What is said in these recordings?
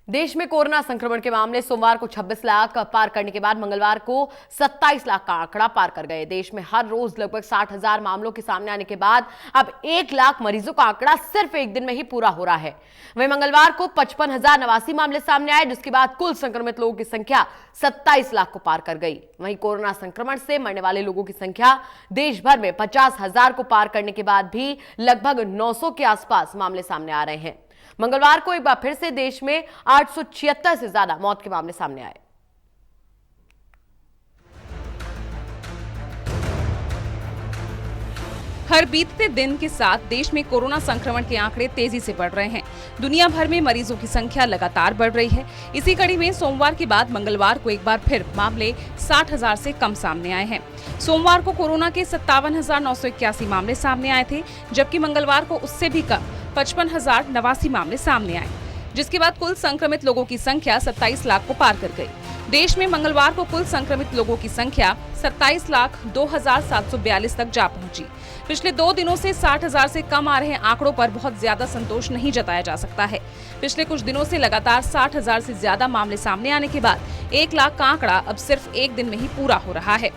देश में कोरोना संक्रमण के मामले सोमवार को 26 लाख पार करने के बाद मंगलवार को 27 लाख का आंकड़ा पार कर गए। देश में हर रोज लगभग 60,000 मामलों के सामने आने के बाद अब 1 लाख मरीजों का आंकड़ा सिर्फ एक दिन में ही पूरा हो रहा है। वहीं मंगलवार को 55,089 मामले सामने आए, जिसके बाद कुल संक्रमित लोगों की संख्या 27 लाख को पार कर गई। वहीं कोरोना संक्रमण से मरने वाले लोगों की संख्या देश भर में 50,000 को पार करने के बाद भी लगभग 900 के आसपास मामले सामने आ रहे हैं। मंगलवार को एक बार फिर से देश में 876 से ज्यादा मौत के मामले सामने आए। हर बीतते दिन के साथ देश में कोरोना संक्रमण के आंकड़े तेजी से बढ़ रहे हैं। दुनिया भर में मरीजों की संख्या लगातार बढ़ रही है। इसी कड़ी में सोमवार के बाद मंगलवार को एक बार फिर मामले 60,000 से कम सामने आए हैं। सोमवार को कोरोना के 57,981 मामले सामने आए थे, जबकि मंगलवार को उससे भी कम 55,089 मामले सामने आए, जिसके बाद कुल संक्रमित लोगों की संख्या 27 लाख को पार कर गई। देश में मंगलवार को कुल संक्रमित लोगों की संख्या 27,02,742 तक जा पहुंची। पिछले 2 दिनों से 60,000 से कम आ रहे आंकड़ों पर बहुत ज्यादा संतोष नहीं जताया जा सकता है। पिछले कुछ दिनों से लगातार 60,000 से ज्यादा मामले सामने आने के बाद 1 लाख का आंकड़ा अब सिर्फ एक दिन में ही पूरा हो रहा है।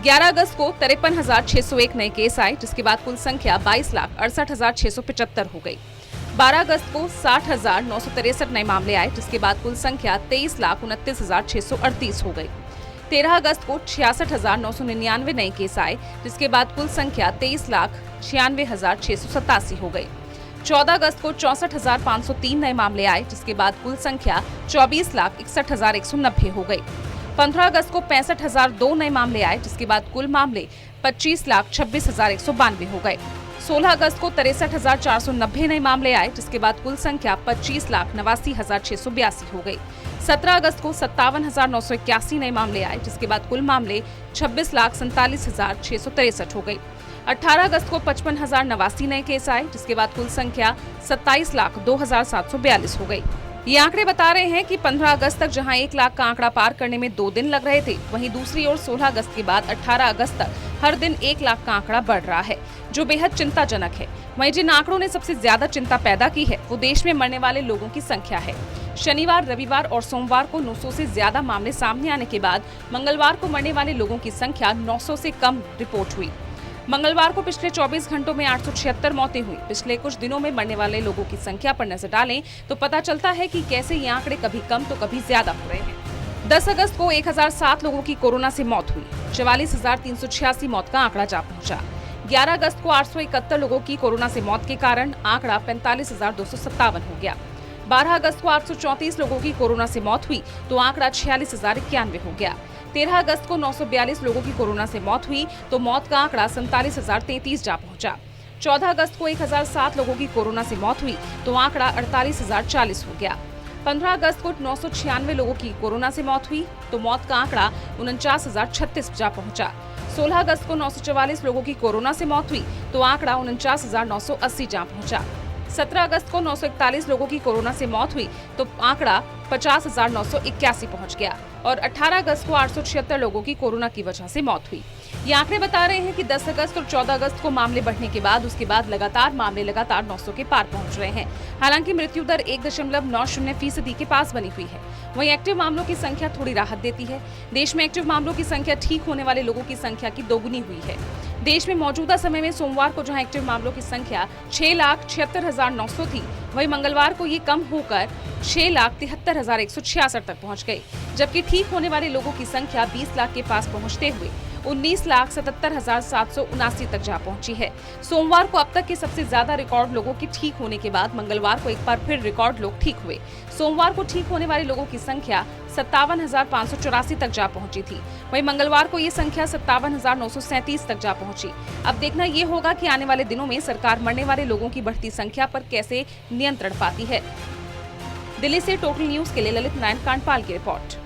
11 अगस्त को 53,601 नए केस आए, जिसके बाद कुल संख्या 22,68,675 हो गई। 12 अगस्त को 60,963 नए मामले आए, जिसके बाद कुल संख्या 23,29,638 हो गई। 13 अगस्त को 66,999 नए केस आए, जिसके बाद कुल संख्या 23,96,687 हो गई। 14 अगस्त को 64,503 नए मामले आए, जिसके बाद कुल संख्या 24,61,190 हो गई। 15 अगस्त को 65,002 नए मामले आए, जिसके बाद कुल मामले 25,26,192 हो गए। 16 अगस्त को 63,490 नए मामले आए, जिसके बाद कुल संख्या 25,89,682 हो गई। 17 अगस्त को 57,981 नए मामले आए, जिसके बाद कुल मामले 26,47,663 हो गई। 18 अगस्त को 55,089 नए केस आए, जिसके बाद कुल संख्या 27,02,742 हो गई। ये आंकड़े बता रहे हैं कि 15 अगस्त तक जहां 1 लाख का आंकड़ा पार करने में 2 दिन लग रहे थे, वहीं दूसरी ओर 16 अगस्त के बाद 18 अगस्त तक हर दिन 1 लाख का आंकड़ा बढ़ रहा है, जो बेहद चिंताजनक है। वहीं जिन आंकड़ों ने सबसे ज्यादा चिंता पैदा की है, वो देश में मरने वाले लोगों की संख्या है। शनिवार, रविवार और सोमवार को 900 से ज्यादा मामले सामने आने के बाद मंगलवार को मरने वाले लोगों की संख्या 900 से कम रिपोर्ट हुई। मंगलवार को पिछले 24 घंटों में 876 मौतें हुई। पिछले कुछ दिनों में मरने वाले लोगों की संख्या पर नजर डालें तो पता चलता है कि कैसे ये आंकड़े कभी कम तो कभी ज्यादा हो रहे हैं। 10 अगस्त को 1007 लोगों की कोरोना से मौत हुई। 44,386 मौत का आंकड़ा जा पहुंचा। 11 अगस्त को 871 लोगों की कोरोना से मौत के कारण आंकड़ा 45,257 हो गया। 12 अगस्त को 834 लोगों की कोरोना से मौत हुई तो आंकड़ा 46,091 हो गया। 13 अगस्त को 942 लोगों की कोरोना से मौत हुई तो मौत का आंकड़ा 47,033 जा पहुंचा। 14 अगस्त को 1,007 लोगों की कोरोना से मौत हुई तो आंकड़ा 48,040 हो गया। 15 अगस्त को 996 लोगों की कोरोना से मौत हुई तो मौत का आंकड़ा 49,036 जा पहुंचा। 16 अगस्त को 944 लोगों की कोरोना से मौत हुई तो आंकड़ा 49,980 जा पहुंचा। 17 अगस्त को 941 लोगों की कोरोना से मौत हुई तो आंकड़ा 50,981 पहुंच गया और 18 अगस्त को 876 लोगों की कोरोना की वजह से मौत हुई। ये आंकड़े बता रहे हैं कि 10 अगस्त और 14 अगस्त को मामले बढ़ने के बाद उसके बाद मामले लगातार 900 के पार पहुंच रहे हैं। हालांकि मृत्यु दर 1.90% के पास बनी हुई है। वहीं एक्टिव मामलों की संख्या थोड़ी राहत देती है। देश में एक्टिव मामलों की संख्या ठीक होने वाले लोगों की संख्या की दोगुनी हुई है। देश में मौजूदा समय में सोमवार को जहां एक्टिव मामलों की संख्या 6,76,900 थी, वहीं मंगलवार को ये कम होकर 6,73,166 तक पहुंच गई, जबकि ठीक होने वाले लोगों की संख्या 20 लाख के पास पहुंचते हुए 19,77,779 तक जा पहुंची है। सोमवार को अब तक के सबसे ज्यादा रिकॉर्ड लोगों के ठीक होने के बाद मंगलवार को एक बार फिर रिकॉर्ड लोग ठीक हुए। सोमवार को ठीक होने वाले लोगों की संख्या 57,584 तक जा पहुंची थी। वहीं मंगलवार को ये संख्या 57,937 तक जा पहुंची। अब देखना ये होगा कि आने वाले दिनों में सरकार मरने वाले लोगों की बढ़ती संख्या पर कैसे नियंत्रण पाती है। दिल्ली से टोटल न्यूज के लिए ललित नारायण कांडपाल की रिपोर्ट।